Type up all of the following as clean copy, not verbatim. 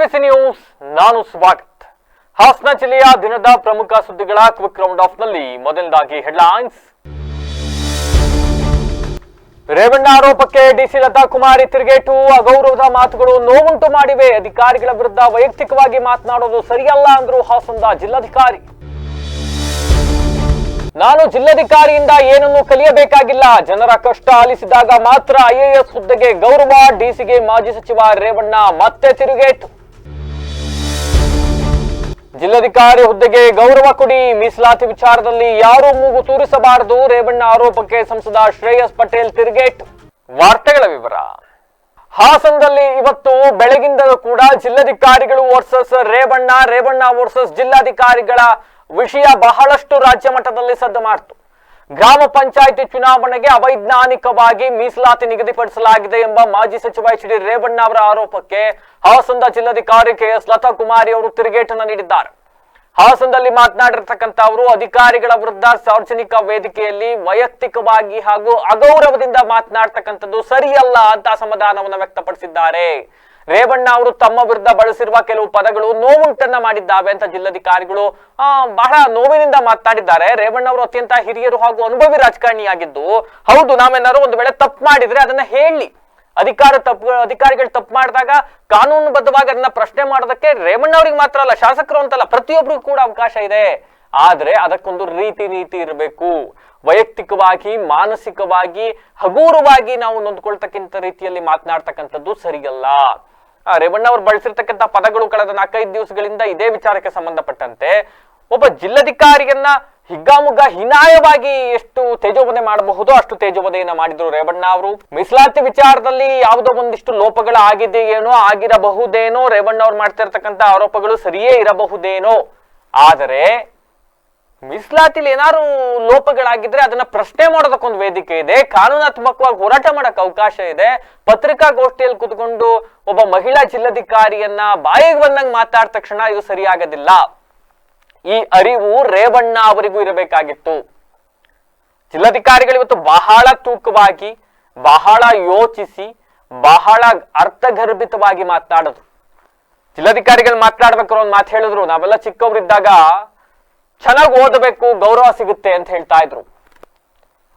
ಎಂಬಿಸಿ news ನಾನು ಸ್ವಾಗತ್. ಹಾಸನ ಜಿಲ್ಲೆಯ ದಿನದ ಪ್ರಮುಖ ಸುದ್ದಿಗಳ ಕ್ವಿಕ್ ರೌಂಡ್ ಆಫ್ ನಲ್ಲಿ ಮೊದಲನೇದಾಗಿ ಹೆಡ್ಲೈನ್ಸ್. ರೇವಣ್ಣ ಆರೋಪಕ್ಕೆ ಡಿಸಿ ಲತಾ ಕುಮಾರಿ ತಿರುಗೇಟು. ಅಗೌರವದ ಮಾತುಗಳು ನೋವುಂಟು ಮಾಡಿವೆ. ಅಧಿಕಾರಿಗಳ ವಿರುದ್ಧ ವೈಯಕ್ತಿಕವಾಗಿ ಮಾತನಾಡೋದು ಸರಿಯಲ್ಲ ಅಂದ್ರು ಹಾಸನದ ಜಿಲ್ಲಾಧಿಕಾರಿ. ನಾನು ಜಿಲ್ಲಾಧಿಕಾರಿಯಿಂದ ಏನನ್ನು ಕಲಿಯಬೇಕಾಗಿಲ್ಲ, ಜನರ ಕಷ್ಟ ಆಲಿಸಿದಾಗ ಮಾತ್ರ IAS ಹುದ್ದೆಗೆ ಗೌರವ. ಡಿಸಿಗೆ ಮಾಜಿ ಸಚಿವ ರೇವಣ್ಣ ಮತ್ತೆ ತಿರುಗೇಟು. ಜಿಲ್ಲಾಧಿಕಾರಿ ಹುದ್ದೆಗೆ ಗೌರವ ಕೊಡಿ, ಮೀಸಲಾತಿ ವಿಚಾರದಲ್ಲಿ ಯಾರೂ ಮೂಗು ತೂರಿಸಬಾರದು. ರೇವಣ್ಣ ಆರೋಪಕ್ಕೆ ಸಂಸದ ಶ್ರೇಯಸ್ ಪಟೇಲ್ ತಿರುಗೇಟು. ವಾರ್ತೆಗಳ ವಿವರ. ಹಾಸನದಲ್ಲಿ ಇವತ್ತು ಬೆಳಗಿಂದಲೂ ಕೂಡ ಜಿಲ್ಲಾಧಿಕಾರಿಗಳು ವರ್ಸಸ್ ರೇವಣ್ಣ ವರ್ಸಸ್ ಜಿಲ್ಲಾಧಿಕಾರಿಗಳ ವಿಷಯ ಬಹಳಷ್ಟು ರಾಜ್ಯ ಮಟ್ಟದಲ್ಲಿ ಸದ್ದು ಮಾಡಿತು. ಗ್ರಾಮ ಪಂಚಾಯಿತಿ ಚುನಾವಣೆಗೆ ಅವೈಜ್ಞಾನಿಕವಾಗಿ ಮೀಸಲಾತಿ ನಿಗದಿಪಡಿಸಲಾಗಿದೆ ಎಂಬ ಮಾಜಿ ಸಚಿವ HD ರೇವಣ್ಣ ಅವರ ಆರೋಪಕ್ಕೆ ಹಾಸನದ ಜಿಲ್ಲಾಧಿಕಾರಿ KS ಲತಾ ಕುಮಾರಿ ಅವರು ತಿರುಗೇಟನ್ನು ನೀಡಿದ್ದಾರೆ. ಹಾಸನದಲ್ಲಿ ಮಾತನಾಡಿರ್ತಕ್ಕಂಥ ಅವರು ಅಧಿಕಾರಿಗಳ ವಿರುದ್ಧ ಸಾರ್ವಜನಿಕ ವೇದಿಕೆಯಲ್ಲಿ ವೈಯಕ್ತಿಕವಾಗಿ ಹಾಗೂ ಅಗೌರವದಿಂದ ಮಾತನಾಡ್ತಕ್ಕಂಥದ್ದು ಸರಿಯಲ್ಲ ಅಂತ ಅಸಮಾಧಾನವನ್ನು ವ್ಯಕ್ತಪಡಿಸಿದ್ದಾರೆ. ರೇವಣ್ಣ ಅವರು ತಮ್ಮ ವಿರುದ್ಧ ಬಳಸಿರುವ ಕೆಲವು ಪದಗಳು ನೋವುಂಟನ್ನ ಮಾಡಿದ್ದಾವೆ ಅಂತ ಜಿಲ್ಲಾಧಿಕಾರಿಗಳು ಬಹಳ ನೋವಿನಿಂದ ಮಾತನಾಡಿದ್ದಾರೆ. ರೇವಣ್ಣ ಅವರು ಅತ್ಯಂತ ಹಿರಿಯರು ಹಾಗೂ ಅನುಭವಿ ರಾಜಕಾರಣಿಯಾಗಿದ್ದು, ಹೌದು ನಾವೇನಾದ್ರು ಒಂದು ವೇಳೆ ತಪ್ಪು ಮಾಡಿದ್ರೆ ಅದನ್ನ ಹೇಳಿ, ಅಧಿಕಾರಿಗಳು ತಪ್ಪು ಮಾಡಿದಾಗ ಕಾನೂನುಬದ್ಧವಾಗಿ ಅದನ್ನ ಪ್ರಶ್ನೆ ಮಾಡೋದಕ್ಕೆ ರೇವಣ್ಣ ಅವ್ರಿಗೆ ಮಾತ್ರ ಅಲ್ಲ, ಶಾಸಕರು ಅಂತಲ್ಲ ಪ್ರತಿಯೊಬ್ಬರಿಗೂ ಕೂಡ ಅವಕಾಶ ಇದೆ. ಆದ್ರೆ ಅದಕ್ಕೊಂದು ರೀತಿ ನೀತಿ ಇರಬೇಕು. ವೈಯಕ್ತಿಕವಾಗಿ ಮಾನಸಿಕವಾಗಿ ಹಗೂರವಾಗಿ ನಾವು ನೊಂದ್ಕೊಳ್ತಕ್ಕಂಥ ರೀತಿಯಲ್ಲಿ ಮಾತನಾಡ್ತಕ್ಕಂಥದ್ದು ಸರಿಯಲ್ಲ. ರೇವಣ್ಣ ಅವರು ಬಳಸಿರ್ತಕ್ಕಂಥ ಪದಗಳು ಕಳೆದ 4-5 ದಿವಸಗಳಿಂದ ಇದೇ ವಿಚಾರಕ್ಕೆ ಸಂಬಂಧಪಟ್ಟಂತೆ ಒಬ್ಬ ಜಿಲ್ಲಾಧಿಕಾರಿಯನ್ನ ಹಿಗ್ಗಾಮುಗ್ಗ ಹೀನಾಯವಾಗಿ ಎಷ್ಟು ತೇಜೋವಧೆ ಮಾಡಬಹುದು ಅಷ್ಟು ತೇಜೋವಧೆಯನ್ನ ಮಾಡಿದ್ರು ರೇವಣ್ಣ ಅವರು. ಮೀಸಲಾತಿ ವಿಚಾರದಲ್ಲಿ ಯಾವುದೋ ಒಂದಿಷ್ಟು ಲೋಪಗಳು ಆಗಿದೆಯೇನೋ, ಆಗಿರಬಹುದೇನೋ, ರೇವಣ್ಣ ಅವ್ರು ಮಾಡ್ತಿರ್ತಕ್ಕಂಥ ಆರೋಪಗಳು ಸರಿಯೇ ಇರಬಹುದೇನೋ. ಆದರೆ ಮೀಸಲಾತಿಲಿ ಏನಾದ್ರು ಲೋಪಗಳಾಗಿದ್ರೆ ಅದನ್ನ ಪ್ರಶ್ನೆ ಮಾಡೋದಕ್ಕೊಂದು ವೇದಿಕೆ ಇದೆ, ಕಾನೂನಾತ್ಮಕವಾಗಿ ಹೋರಾಟ ಮಾಡಕ್ ಅವಕಾಶ ಇದೆ. ಪತ್ರಿಕಾಗೋಷ್ಠಿಯಲ್ಲಿ ಕೂತ್ಕೊಂಡು ಒಬ್ಬ ಮಹಿಳಾ ಜಿಲ್ಲಾಧಿಕಾರಿಯನ್ನ ಬಾಯಿಗೆ ಬಂದಂಗ್ ಮಾತಾಡಿದ ತಕ್ಷಣ ಇದು ಸರಿಯಾಗೋದಿಲ್ಲ. ಈ ಅರಿವು ರೇವಣ್ಣ ಅವರಿಗೂ ಇರಬೇಕಾಗಿತ್ತು. ಜಿಲ್ಲಾಧಿಕಾರಿಗಳು ಇವತ್ತು ಬಹಳ ತೂಕವಾಗಿ, ಬಹಳ ಯೋಚಿಸಿ, ಬಹಳ ಅರ್ಥಗರ್ಭಿತವಾಗಿ ಮಾತನಾಡಿದ್ರು. ಜಿಲ್ಲಾಧಿಕಾರಿಗಳು ಮಾತನಾಡ್ಬೇಕಾದ್ರೆ ಒಂದು ಮಾತು ಹೇಳಿದ್ರು, ನಾವೆಲ್ಲ ಚಿಕ್ಕವರಿದ್ದಾಗ ಚೆನ್ನಾಗಿ ಓದಬೇಕು ಗೌರವ ಸಿಗುತ್ತೆ ಅಂತ ಹೇಳ್ತಾ ಇದ್ರು.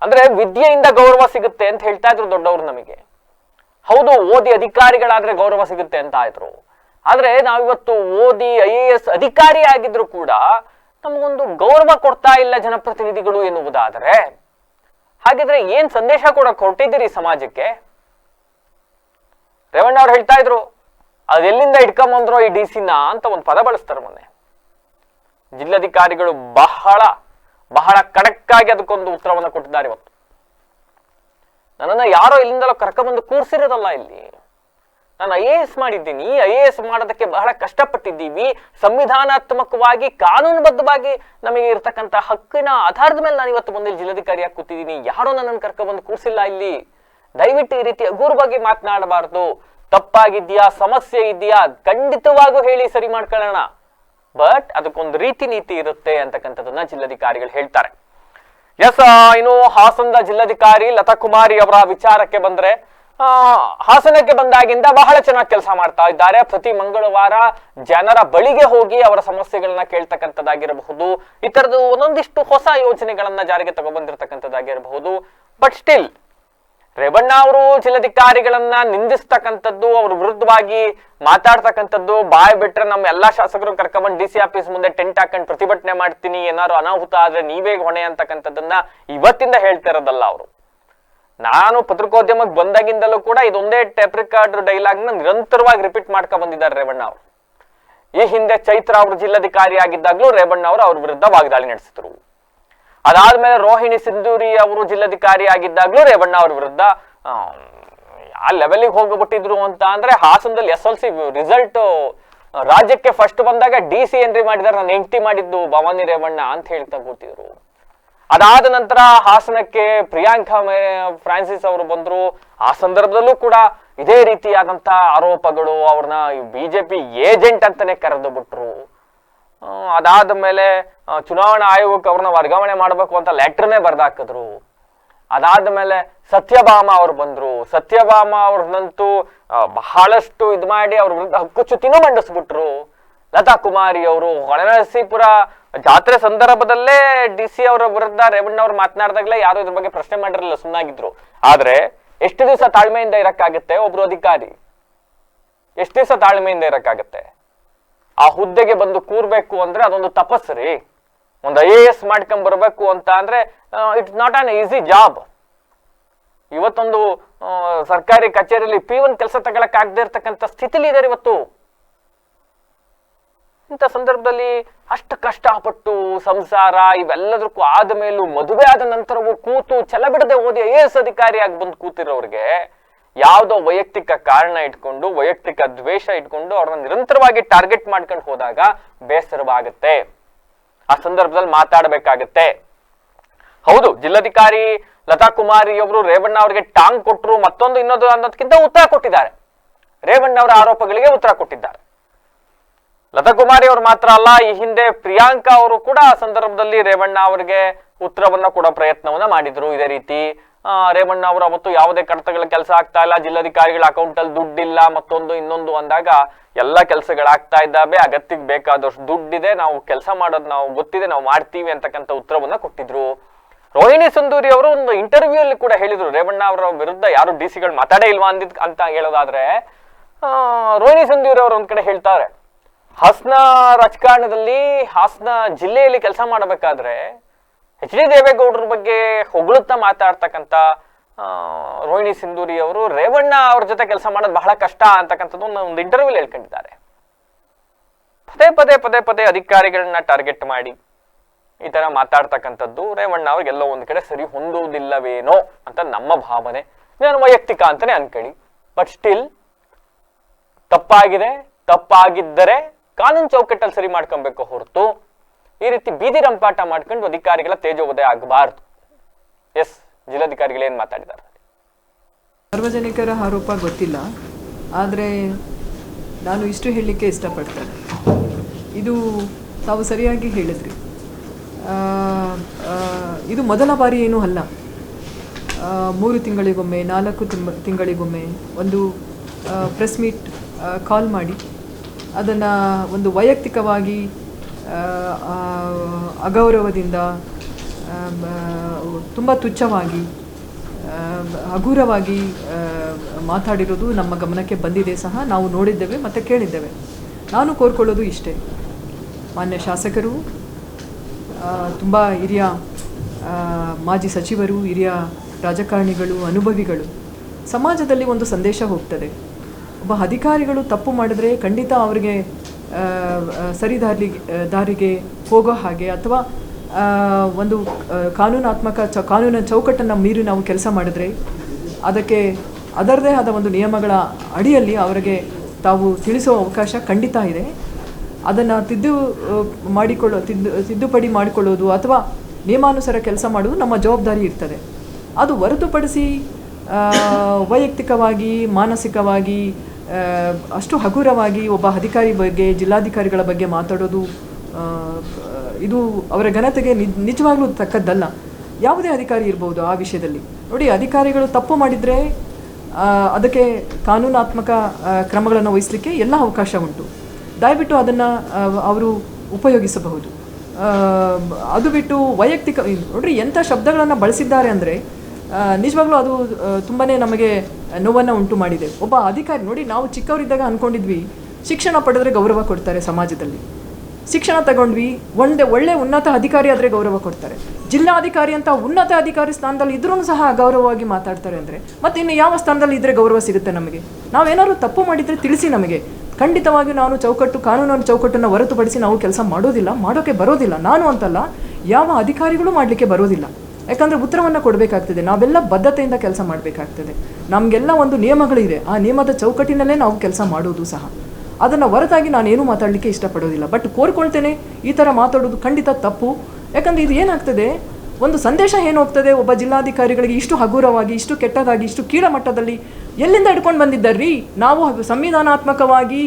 ಅಂದ್ರೆ ವಿದ್ಯೆಯಿಂದ ಗೌರವ ಸಿಗುತ್ತೆ ಅಂತ ಹೇಳ್ತಾ ಇದ್ರು ದೊಡ್ಡವರು ನಮಗೆ. ಹೌದು, ಓದಿ ಅಧಿಕಾರಿಗಳಾದ್ರೆ ಗೌರವ ಸಿಗುತ್ತೆ ಅಂತ ಇದ್ರು. ಆದ್ರೆ ನಾವಿವತ್ತು ಓದಿ IAS ಅಧಿಕಾರಿ ಆಗಿದ್ರು ಕೂಡ ನಮಗೊಂದು ಗೌರವ ಕೊಡ್ತಾ ಇಲ್ಲ ಜನಪ್ರತಿನಿಧಿಗಳು ಎನ್ನುವುದಾದ್ರೆ, ಹಾಗಿದ್ರೆ ಏನ್ ಸಂದೇಶ ಕೊಡಕ್ ಹೊರಟಿದ್ದೀರಿ ಸಮಾಜಕ್ಕೆ? ರೇವಣ್ಣ ಅವ್ರು ಹೇಳ್ತಾ ಇದ್ರು, ಅದೆಲ್ಲಿಂದ ಇಟ್ಕೊಂಬಂದ್ರೋ ಈ DC ಅಂತ ಒಂದು ಪದ ಬಳಸ್ತಾರೆ ಮೊನ್ನೆ. ಜಿಲ್ಲಾಧಿಕಾರಿಗಳು ಬಹಳ ಬಹಳ ಖಡಕ್ಕಾಗಿ ಅದಕ್ಕೊಂದು ಉತ್ತರವನ್ನು ಕೊಟ್ಟಿದ್ದಾರೆ. ಇವತ್ತು ನನ್ನನ್ನ ಯಾರೋ ಇಲ್ಲಿಂದಲೋ ಕರ್ಕೊಂಡ್ಬಂದು ಕೂರ್ಸಿರೋದಲ್ಲ. ಇಲ್ಲಿ ನಾನು IAS ಮಾಡಿದ್ದೀನಿ, IAS ಮಾಡೋದಕ್ಕೆ ಬಹಳ ಕಷ್ಟಪಟ್ಟಿದ್ದೀವಿ. ಸಂವಿಧಾನಾತ್ಮಕವಾಗಿ ಕಾನೂನುಬದ್ಧವಾಗಿ ನಮಗೆ ಇರ್ತಕ್ಕಂಥ ಹಕ್ಕಿನ ಆಧಾರದ ಮೇಲೆ ನಾನು ಇವತ್ತು ಬಂದು ಜಿಲ್ಲಾಧಿಕಾರಿಯಾಗಿ ಕೂತಿದ್ದೀನಿ. ಯಾರೋ ನನ್ನನ್ನು ಕರ್ಕೊಂಡ್ಬಂದು ಕೂರ್ಸಿಲ್ಲ ಇಲ್ಲಿ. ದಯವಿಟ್ಟು ಈ ರೀತಿ ಹಗೂರವಾಗಿ ಮಾತನಾಡಬಾರ್ದು. ತಪ್ಪಾಗಿದ್ಯಾ, ಸಮಸ್ಯೆ ಇದೆಯಾ, ಖಂಡಿತವಾಗೂ ಹೇಳಿ ಸರಿ ಮಾಡ್ಕೊಳ್ಳೋಣ. ಬಟ್ ಅದಕ್ಕೊಂದು ರೀತಿ ನೀತಿ ಇರುತ್ತೆ ಅಂತಕ್ಕಂಥದ್ದನ್ನ ಜಿಲ್ಲಾಧಿಕಾರಿಗಳು ಹೇಳ್ತಾರೆ. ಎಸ್, ಇನ್ನು ಹಾಸನದ ಜಿಲ್ಲಾಧಿಕಾರಿ ಲತಾ ಕುಮಾರಿ ಅವರ ವಿಚಾರಕ್ಕೆ ಬಂದ್ರೆ, ಹಾಸನಕ್ಕೆ ಬಂದಾಗಿಂದ ಬಹಳ ಚೆನ್ನಾಗಿ ಕೆಲಸ ಮಾಡ್ತಾ ಇದ್ದಾರೆ. ಪ್ರತಿ ಮಂಗಳವಾರ ಜನರ ಬಳಿಗೆ ಹೋಗಿ ಅವರ ಸಮಸ್ಯೆಗಳನ್ನ ಕೇಳ್ತಕ್ಕಂಥದ್ದಾಗಿರಬಹುದು, ಈ ತರದ್ದು ಒಂದೊಂದಿಷ್ಟು ಹೊಸ ಯೋಜನೆಗಳನ್ನ ಜಾರಿಗೆ ತಗೊಬಂದಿರತಕ್ಕಂಥದ್ದಾಗಿರಬಹುದು. ಬಟ್ ಸ್ಟಿಲ್ ರೇವಣ್ಣ ಅವರು ಜಿಲ್ಲಾಧಿಕಾರಿಗಳನ್ನ ನಿಂದಿಸ್ತಕ್ಕಂಥದ್ದು, ಅವ್ರ ವಿರುದ್ಧವಾಗಿ ಮಾತಾಡ್ತಕ್ಕಂಥದ್ದು, ಬಾಯ್ ಬಿಟ್ರೆ ನಮ್ಮ ಎಲ್ಲಾ ಶಾಸಕರು ಕರ್ಕೊಂಡ್ಬಂದು DC ಆಫೀಸ್ ಮುಂದೆ ಟೆಂಟ್ ಹಾಕೊಂಡು ಪ್ರತಿಭಟನೆ ಮಾಡ್ತೀನಿ, ಏನಾದ್ರು ಅನಾಹುತ ಆದ್ರೆ ನೀವೇ ಹೊಣೆ ಅಂತಕ್ಕಂಥದ್ದನ್ನ ಇವತ್ತಿಂದ ಹೇಳ್ತಿರೋದಲ್ಲ ಅವರು. ನಾನು ಪತ್ರಿಕೋದ್ಯಮಕ್ಕೆ ಬಂದಾಗಿಂದಲೂ ಕೂಡ ಇದೊಂದೇ ಟೇಪ್ ರೆಕಾರ್ಡ್ ಡೈಲಾಗ್ ನ ನಿರಂತರವಾಗಿ ರಿಪೀಟ್ ಮಾಡ್ಕೊ ಬಂದಿದ್ದಾರೆ ರೇವಣ್ಣ ಅವರು. ಈ ಹಿಂದೆ ಚೈತ್ರ ಅವರು ಜಿಲ್ಲಾಧಿಕಾರಿ ಆಗಿದ್ದಾಗ್ಲೂ ರೇವಣ್ಣ ಅವರು ಅವ್ರ ವಿರುದ್ಧ ವಾಗ್ದಾಳಿ ನಡೆಸಿದ್ರು. ಅದಾದ್ಮೇಲೆ ರೋಹಿಣಿ ಸಿಂಧೂರಿ ಅವರು ಜಿಲ್ಲಾಧಿಕಾರಿ ಆಗಿದ್ದಾಗ್ಲೂ ರೇವಣ್ಣ ಅವ್ರ ವಿರುದ್ಧ ಆ ಲೆವೆಲ್ಗೆ ಹೋಗ್ಬಿಟ್ಟಿದ್ರು ಅಂತ ಅಂದ್ರೆ, ಹಾಸನದಲ್ಲಿ SLC ರಿಸಲ್ಟ್ ರಾಜ್ಯಕ್ಕೆ ಫಸ್ಟ್ ಬಂದಾಗ DC ಎಂಟ್ರಿ ಮಾಡಿದಾರೆ, ನಾನು ಎಂಟ್ರಿ ಮಾಡಿದ್ದು ಭವಾನಿ ರೇವಣ್ಣ ಅಂತ ಹೇಳ್ತಾ ಕೂತಿದ್ರು. ಅದಾದ ನಂತರ ಹಾಸನಕ್ಕೆ ಪ್ರಿಯಾಂಕಾ ಫ್ರಾನ್ಸಿಸ್ ಅವರು ಬಂದ್ರು. ಆ ಸಂದರ್ಭದಲ್ಲೂ ಕೂಡ ಇದೇ ರೀತಿಯಾದಂತ ಆರೋಪಗಳು, ಅವ್ರನ್ನ BJP ಏಜೆಂಟ್ ಅಂತಾನೆ ಕರೆದು ಬಿಟ್ರು. ಅದಾದ ಮೇಲೆ ಚುನಾವಣಾ ಆಯೋಗಕ್ಕೆ ಅವ್ರನ್ನ ವರ್ಗಾವಣೆ ಮಾಡಬೇಕು ಅಂತ ಲೆಟರ್ನೇ ಬರ್ದಾಕಿದ್ರು. ಅದಾದ ಮೇಲೆ ಸತ್ಯಭಾಮ ಅವ್ರು ಬಂದ್ರು. ಸತ್ಯಭಾಮ ಅವ್ರನ್ನಂತೂ ಬಹಳಷ್ಟು ಇದು ಮಾಡಿ ಅವ್ರ ವಿರುದ್ಧ ಹಕ್ಕುಚ್ಯುತಿನೂ ಮಂಡಿಸ್ಬಿಟ್ರು. ಲತಾ ಕುಮಾರಿ ಅವರು ಹೊಳೆನರಸೀಪುರ ಜಾತ್ರೆ ಸಂದರ್ಭದಲ್ಲೇ DC ಅವರ ವಿರುದ್ಧ ರೇವಣ್ಣ ಅವ್ರು ಮಾತನಾಡಿದಾಗಲೇ ಯಾರು ಇದ್ರ ಬಗ್ಗೆ ಪ್ರಶ್ನೆ ಮಾಡಿರಲಿಲ್ಲ, ಸುಮ್ಮನಾಗಿದ್ರು. ಆದ್ರೆ ಎಷ್ಟು ದಿವಸ ತಾಳ್ಮೆಯಿಂದ ಇರಕ್ಕಾಗತ್ತೆ ಒಬ್ರು ಅಧಿಕಾರಿ? ಎಷ್ಟು ದಿವಸ ತಾಳ್ಮೆಯಿಂದ ಇರಕ್ಕಾಗತ್ತೆ? ಆ ಹುದ್ದೆಗೆ ಬಂದು ಕೂರ್ಬೇಕು ಅಂದ್ರೆ ಅದೊಂದು ತಪಸ್ಸರಿ. ಒಂದು IAS ಮಾಡ್ಕೊಂಡ್ ಬರ್ಬೇಕು ಅಂತ ಅಂದ್ರೆ it's not on easy job. ಇವತ್ತೊಂದು ಸರ್ಕಾರಿ ಕಚೇರಿಯಲ್ಲಿ P1 ಕೆಲಸ ತಗೊಳಕ್ ಆಗದೆ ಇರ್ತಕ್ಕಂಥ ಸ್ಥಿತಿಲಿ ಇದಾರೆ ಇವತ್ತು. ಇಂಥ ಸಂದರ್ಭದಲ್ಲಿ ಅಷ್ಟು ಕಷ್ಟಪಟ್ಟು ಸಂಸಾರ ಇವೆಲ್ಲದಕ್ಕೂ ಆದ ಮೇಲೂ ಮದುವೆ ಆದ ನಂತರವೂ ಕೂತು ಛಲ ಬಿಡದೆ ಓದಿ IAS ಅಧಿಕಾರಿಯಾಗಿ ಬಂದು ಕೂತಿರೋರಿಗೆ ಯಾವುದೋ ವೈಯಕ್ತಿಕ ಕಾರಣ ಇಟ್ಕೊಂಡು, ವೈಯಕ್ತಿಕ ದ್ವೇಷ ಇಟ್ಕೊಂಡು ಅವ್ರನ್ನ ನಿರಂತರವಾಗಿ ಟಾರ್ಗೆಟ್ ಮಾಡ್ಕೊಂಡು ಹೋದಾಗ ಬೇಸರವಾಗುತ್ತೆ. ಆ ಸಂದರ್ಭದಲ್ಲಿ ಮಾತಾಡಬೇಕಾಗತ್ತೆ. ಹೌದು, ಜಿಲ್ಲಾಧಿಕಾರಿ ಲತಾ ಕುಮಾರಿ ಅವರು ರೇವಣ್ಣ ಅವರಿಗೆ ಟಾಂಗ್ ಕೊಟ್ಟರು, ಮತ್ತೊಂದು ಇನ್ನೊಂದು ಅನ್ನೋದಕ್ಕಿಂತ ಉತ್ತರ ಕೊಟ್ಟಿದ್ದಾರೆ. ರೇವಣ್ಣ ಅವರ ಆರೋಪಗಳಿಗೆ ಉತ್ತರ ಕೊಟ್ಟಿದ್ದಾರೆ. ಲತಾ ಕುಮಾರಿ ಅವರು ಮಾತ್ರ ಅಲ್ಲ, ಈ ಹಿಂದೆ ಪ್ರಿಯಾಂಕಾ ಅವರು ಕೂಡ ಆ ಸಂದರ್ಭದಲ್ಲಿ ರೇವಣ್ಣ ಅವರಿಗೆ ಉತ್ತರವನ್ನ ಕೊಡೋ ಪ್ರಯತ್ನವನ್ನ ಮಾಡಿದ್ರು. ಇದೇ ರೀತಿ ರೇವಣ್ಣ ಅವರು ಅವತ್ತು ಯಾವುದೇ ಕಡತಗಳ ಕೆಲಸ ಆಗ್ತಾ ಇಲ್ಲ, ಜಿಲ್ಲಾಧಿಕಾರಿಗಳ ಅಕೌಂಟ್ ಅಲ್ಲಿ ದುಡ್ಡಿಲ್ಲ, ಮತ್ತೊಂದು ಇನ್ನೊಂದು ಅಂದಾಗ ಎಲ್ಲ ಕೆಲಸಗಳಾಗ್ತಾ ಇದ್ದಾವೆ, ಅಗತ್ಯಕ್ಕೆ ಬೇಕಾದಷ್ಟು ದುಡ್ಡಿದೆ, ನಾವು ಕೆಲಸ ಮಾಡೋದು ನಾವು ಗೊತ್ತಿದೆ, ನಾವು ಮಾಡ್ತೀವಿ ಅಂತಕ್ಕಂಥ ಉತ್ತರವನ್ನ ಕೊಟ್ಟಿದ್ರು. ರೋಹಿಣಿ ಸಿಂಧೂರಿ ಅವರು ಒಂದು ಇಂಟರ್ವ್ಯೂ ಅಲ್ಲಿ ಕೂಡ ಹೇಳಿದ್ರು, ರೇವಣ್ಣ ಅವರ ವಿರುದ್ಧ ಯಾರು DC ಗಳು ಮಾತಾಡೇ ಇಲ್ವಾ ಅಂತ ಹೇಳೋದಾದ್ರೆ, ರೋಹಿಣಿ ಸಿಂಧೂರಿ ಅವರು ಒಂದ್ ಕಡೆ ಹೇಳ್ತಾರೆ, ಹಾಸನ ರಾಜಕಾರಣದಲ್ಲಿ ಹಾಸನ ಜಿಲ್ಲೆಯಲ್ಲಿ ಕೆಲಸ ಮಾಡಬೇಕಾದ್ರೆ HD ದೇವೇಗೌಡರ ಬಗ್ಗೆ ಹೊಗಳುತ್ತಾ ಮಾತಾಡ್ತಕ್ಕಂಥ ರೋಹಿಣಿ ಸಿಂಧೂರಿ ಅವರು ರೇವಣ್ಣ ಅವ್ರ ಜೊತೆ ಕೆಲಸ ಮಾಡೋದು ಬಹಳ ಕಷ್ಟ ಅಂತಕ್ಕಂಥದ್ದು ಒಂದು ಇಂಟರ್ವ್ಯೂ ಹೇಳ್ಕೊಂಡಿದ್ದಾರೆ. ಪದೇ ಪದೇ ಅಧಿಕಾರಿಗಳನ್ನ ಟಾರ್ಗೆಟ್ ಮಾಡಿ ಈ ತರ ಮಾತಾಡ್ತಕ್ಕಂಥದ್ದು ರೇವಣ್ಣ ಅವ್ರಿಗೆಲ್ಲೋ ಒಂದ್ ಕಡೆ ಸರಿ ಹೊಂದುವುದಿಲ್ಲವೇನೋ ಅಂತ ನಮ್ಮ ಭಾವನೆ. ನಾನು ವೈಯಕ್ತಿಕ ಅಂತಾನೆ ಅನ್ಕೊಳ್ಳಿ. ಬಟ್ ಸ್ಟಿಲ್ ತಪ್ಪಾಗಿದ್ದರೆ ಕಾನೂನು ಚೌಕಟ್ಟಲ್ಲಿ ಸರಿ ಮಾಡ್ಕೊಬೇಕು ಹೊರತು ಈ ರೀತಿ ಬೀದಿ ರಂಪಾಟ ಮಾಡ್ಕೊಂಡು ಅಧಿಕಾರಿಗಳ ತೇಜೋವಧೆ ಆಗಬಾರ್ದು. ಎಸ್, ಜಿಲ್ಲಾಧಿಕಾರಿಗಳು ಏನ್ ಮಾತಾಡಿದ್ದಾರೆ? ಸಾರ್ವಜನಿಕರ ಆರೋಪ ಗೊತ್ತಿಲ್ಲ, ಆದರೆ ನಾನು ಇಷ್ಟು ಹೇಳಲಿಕ್ಕೆ ಇಷ್ಟಪಡ್ತೇನೆ. ಇದು ತಾವು ಸರಿಯಾಗಿ ಹೇಳಿದ್ರಿ. ಇದು ಮೊದಲ ಬಾರಿ ಏನೂ ಅಲ್ಲ. 3 ತಿಂಗಳಿಗೊಮ್ಮೆ 4 ತಿಂಗಳಿಗೊಮ್ಮೆ ಒಂದು ಪ್ರೆಸ್ ಮೀಟ್ ಕಾಲ್ ಮಾಡಿ ಅದನ್ನು ಒಂದು ವೈಯಕ್ತಿಕವಾಗಿ ಅಗೌರವದಿಂದ ತುಂಬ ತುಚ್ಛವಾಗಿ ಹಗುರವಾಗಿ ಮಾತಾಡಿರೋದು ನಮ್ಮ ಗಮನಕ್ಕೆ ಬಂದಿದೆ ಸಹ. ನಾವು ನೋಡಿದ್ದೇವೆ ಮತ್ತು ಕೇಳಿದ್ದೇವೆ. ನಾನು ಕೋರ್ಕೊಳ್ಳೋದು ಇಷ್ಟೇ, ಮಾನ್ಯ ಶಾಸಕರು, ತುಂಬ ಹಿರಿಯ ಮಾಜಿ ಸಚಿವರು, ಹಿರಿಯ ರಾಜಕಾರಣಿಗಳು, ಅನುಭವಿಗಳು, ಸಮಾಜದಲ್ಲಿ ಒಂದು ಸಂದೇಶ ಹೋಗ್ತದೆ. ಒಬ್ಬ ಅಧಿಕಾರಿಗಳು ತಪ್ಪು ಮಾಡಿದ್ರೆ ಖಂಡಿತ ಅವರಿಗೆ ದಾರಿಗೆ ಹೋಗೋ ಹಾಗೆ ಅಥವಾ ಒಂದು ಕಾನೂನಿನ ಚೌಕಟ್ಟನ್ನು ಮೀರಿ ನಾವು ಕೆಲಸ ಮಾಡಿದ್ರೆ ಅದಕ್ಕೆ ಅದರದೇ ಆದ ಒಂದು ನಿಯಮಗಳ ಅಡಿಯಲ್ಲಿ ಅವರಿಗೆ ತಾವು ತಿಳಿಸುವ ಅವಕಾಶ ಖಂಡಿತ ಇದೆ. ಅದನ್ನು ತಿದ್ದುಪಡಿ ಮಾಡಿಕೊಳ್ಳೋದು ಅಥವಾ ನಿಯಮಾನುಸಾರ ಕೆಲಸ ಮಾಡೋದು ನಮ್ಮ ಜವಾಬ್ದಾರಿ ಇರ್ತದೆ. ಅದು ಹೊರತುಪಡಿಸಿ ವೈಯಕ್ತಿಕವಾಗಿ ಮಾನಸಿಕವಾಗಿ ಅಷ್ಟು ಹಗುರವಾಗಿ ಒಬ್ಬ ಅಧಿಕಾರಿ ಬಗ್ಗೆ, ಜಿಲ್ಲಾಧಿಕಾರಿಗಳ ಬಗ್ಗೆ ಮಾತಾಡೋದು ಇದು ಅವರ ಘನತೆಗೆ ನಿಜವಾಗ್ಲೂ ತಕ್ಕದ್ದಲ್ಲ. ಯಾವುದೇ ಅಧಿಕಾರಿ ಇರ್ಬೋದು ಆ ವಿಷಯದಲ್ಲಿ. ನೋಡಿ, ಅಧಿಕಾರಿಗಳು ತಪ್ಪು ಮಾಡಿದರೆ ಅದಕ್ಕೆ ಕಾನೂನಾತ್ಮಕ ಕ್ರಮಗಳನ್ನು ವಹಿಸಲಿಕ್ಕೆ ಎಲ್ಲ ಅವಕಾಶ ಉಂಟು. ದಯವಿಟ್ಟು ಅದನ್ನು ಅವರು ಉಪಯೋಗಿಸಬಹುದು. ಅದು ಬಿಟ್ಟು ವೈಯಕ್ತಿಕ ನೋಡ್ರಿ ಎಂಥ ಶಬ್ದಗಳನ್ನು ಬಳಸಿದ್ದಾರೆ ಅಂದರೆ ನಿಜವಾಗ್ಲೂ ಅದು ತುಂಬಾ ನಮಗೆ ನೋವನ್ನು ಉಂಟು ಮಾಡಿದೆ. ಒಬ್ಬ ಅಧಿಕಾರಿ ನೋಡಿ, ನಾವು ಚಿಕ್ಕವರಿದ್ದಾಗ ಅಂದ್ಕೊಂಡಿದ್ವಿ ಶಿಕ್ಷಣ ಪಡೆದರೆ ಗೌರವ ಕೊಡ್ತಾರೆ ಸಮಾಜದಲ್ಲಿ. ಶಿಕ್ಷಣ ತಗೊಂಡ್ವಿ, ಒಳ್ಳೆ ಉನ್ನತ ಅಧಿಕಾರಿ ಆದರೆ ಗೌರವ ಕೊಡ್ತಾರೆ. ಜಿಲ್ಲಾಧಿಕಾರಿ ಅಂತ ಉನ್ನತ ಅಧಿಕಾರಿ ಸ್ಥಾನದಲ್ಲಿ ಇದ್ರೂ ಸಹ ಅಗೌರವವಾಗಿ ಮಾತಾಡ್ತಾರೆ ಅಂದರೆ ಮತ್ತೆ ಇನ್ನು ಯಾವ ಸ್ಥಾನದಲ್ಲಿ ಇದ್ದರೆ ಗೌರವ ಸಿಗುತ್ತೆ ನಮಗೆ? ನಾವೇನಾದ್ರು ತಪ್ಪು ಮಾಡಿದರೆ ತಿಳಿಸಿ ನಮಗೆ. ಖಂಡಿತವಾಗಿ ನಾನು ಕಾನೂನಿನ ಚೌಕಟ್ಟನ್ನು ಹೊರತುಪಡಿಸಿ ನಾವು ಕೆಲಸ ಮಾಡೋಕ್ಕೆ ಬರೋದಿಲ್ಲ. ನಾನು ಅಂತಲ್ಲ, ಯಾವ ಅಧಿಕಾರಿಗಳು ಮಾಡಲಿಕ್ಕೆ ಬರೋದಿಲ್ಲ. ಯಾಕಂದರೆ ಉತ್ತರವನ್ನು ಕೊಡಬೇಕಾಗ್ತದೆ. ನಾವೆಲ್ಲ ಬದ್ಧತೆಯಿಂದ ಕೆಲಸ ಮಾಡಬೇಕಾಗ್ತದೆ. ನಮಗೆಲ್ಲ ಒಂದು ನಿಯಮಗಳಿದೆ, ಆ ನಿಯಮದ ಚೌಕಟ್ಟಿನಲ್ಲೇ ನಾವು ಕೆಲಸ ಮಾಡೋದು ಸಹ. ಅದನ್ನು ಹೊರತಾಗಿ ನಾನೇನು ಮಾತಾಡಲಿಕ್ಕೆ ಇಷ್ಟಪಡೋದಿಲ್ಲ. ಬಟ್ ಕೋರ್ಕೊಳ್ತೇನೆ, ಈ ಥರ ಮಾತಾಡೋದು ಖಂಡಿತ ತಪ್ಪು. ಯಾಕಂದರೆ ಇದು ಏನಾಗ್ತದೆ, ಒಂದು ಸಂದೇಶ ಏನು ಹೋಗ್ತದೆ, ಒಬ್ಬ ಜಿಲ್ಲಾಧಿಕಾರಿಗಳಿಗೆ ಇಷ್ಟು ಹಗುರವಾಗಿ, ಇಷ್ಟು ಕೆಟ್ಟದಾಗಿ, ಇಷ್ಟು ಕೀಳಮಟ್ಟದಲ್ಲಿ ಎಲ್ಲಿಂದ ಹಿಡ್ಕೊಂಡು ಬಂದಿದ್ದಾರ್ರಿ? ನಾವು ಸಂವಿಧಾನಾತ್ಮಕವಾಗಿ